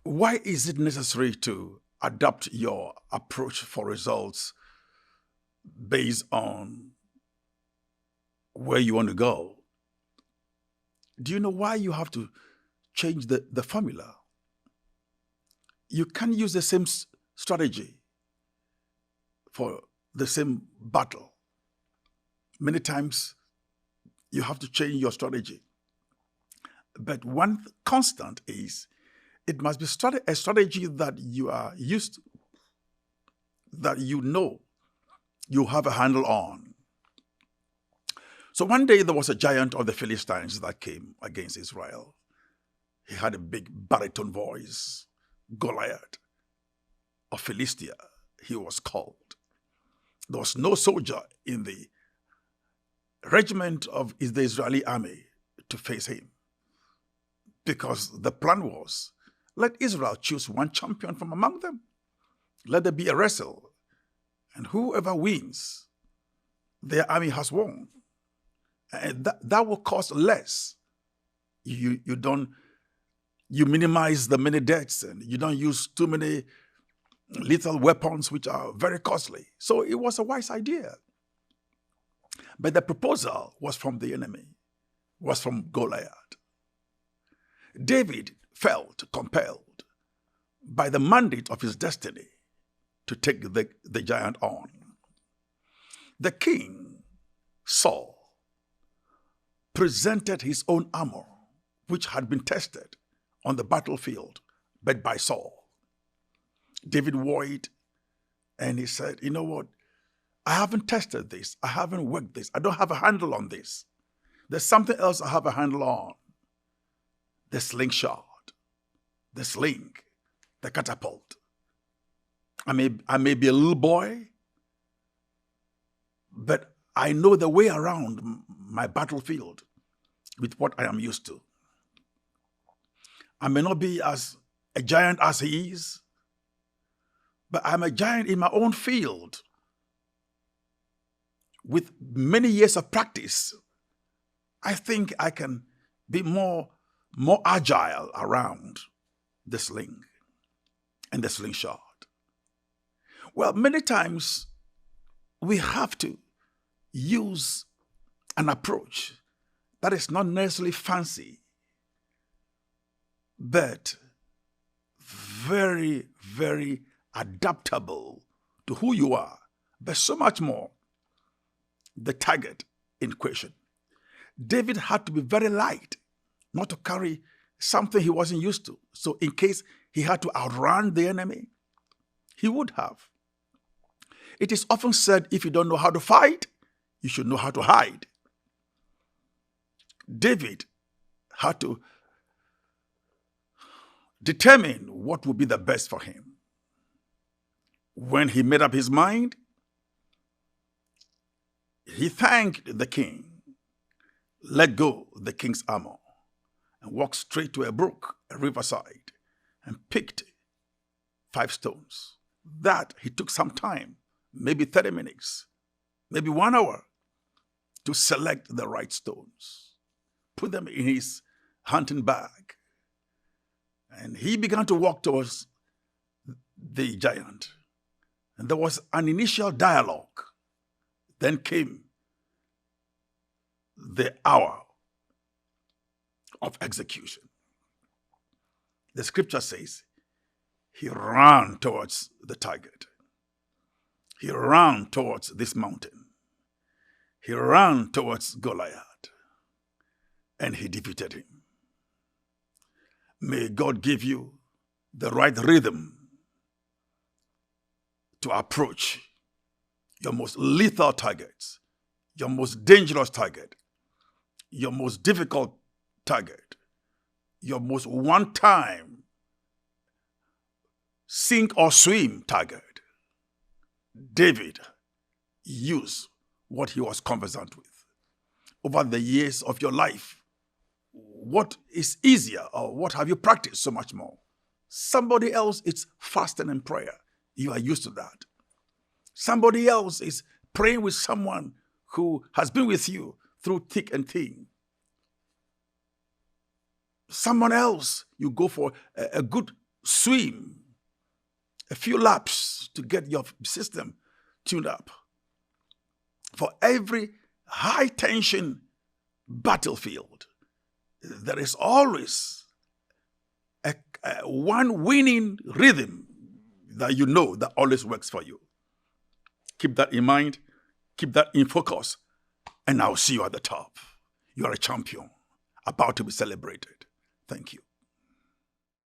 Why is it necessary to adapt your approach for results based on where you want to go? Do you know why you have to change the formula? You can use the same strategy for the same battle. Many times you have to change your strategy. But one constant is it must be a strategy that you are used to, that you know you have a handle on. So one day there was a giant of the Philistines that came against Israel. He had a big baritone voice, Goliath of Philistia, he was called. There was no soldier in the regiment of the Israeli army to face him, because the plan was, let Israel choose one champion from among them. Let there be a wrestle, and whoever wins, their army has won. And that will cost less. You minimize the many deaths, and you don't use too many lethal weapons, which are very costly. So it was a wise idea. But the proposal was from the enemy, was from Goliath. David felt compelled by the mandate of his destiny to take the giant on. The king, Saul, presented his own armor, which had been tested on the battlefield, but by Saul. David wore it, and he said, you know what? I haven't tested this. I haven't worked this. I don't have a handle on this. There's something else I have a handle on. The slingshot, the sling, the catapult. I may be a little boy, but I know the way around my battlefield with what I am used to. I may not be as a giant as he is, but I'm a giant in my own field. With many years of practice, I think I can be more agile around the sling and the slingshot. Well, many times we have to use an approach that is not necessarily fancy, but very, very adaptable to who you are, but so much more the target in question. David had to be very light, not to carry something he wasn't used to. So in case he had to outrun the enemy, he would have. It is often said, if you don't know how to fight, you should know how to hide. David had to determine what would be the best for him. When he made up his mind, he thanked the king, let go the king's armor, and walked straight to a brook, a riverside, and picked 5 stones. That he took some time, maybe 30 minutes, maybe 1 hour, to select the right stones, put them in his hunting bag, and he began to walk towards the giant. And there was an initial dialogue. Then came the hour of execution. The scripture says he ran towards the target. He ran towards this mountain. He ran towards Goliath, and he defeated him. May God give you the right rhythm to approach your most lethal targets, your most dangerous target, your most difficult target, your most one-time sink or swim target. David used what he was conversant with. Over the years of your life, what is easier, or what have you practiced so much more? Somebody else is fasting and prayer. You are used to that. Somebody else is praying with someone who has been with you through thick and thin. Someone else, you go for a good swim a few laps to get your system tuned up. For every high-tension battlefield, there is always one winning rhythm that you know that always works for you. Keep that in mind. Keep that in focus. And I'll see you at the top. You are a champion, about to be celebrated. Thank you.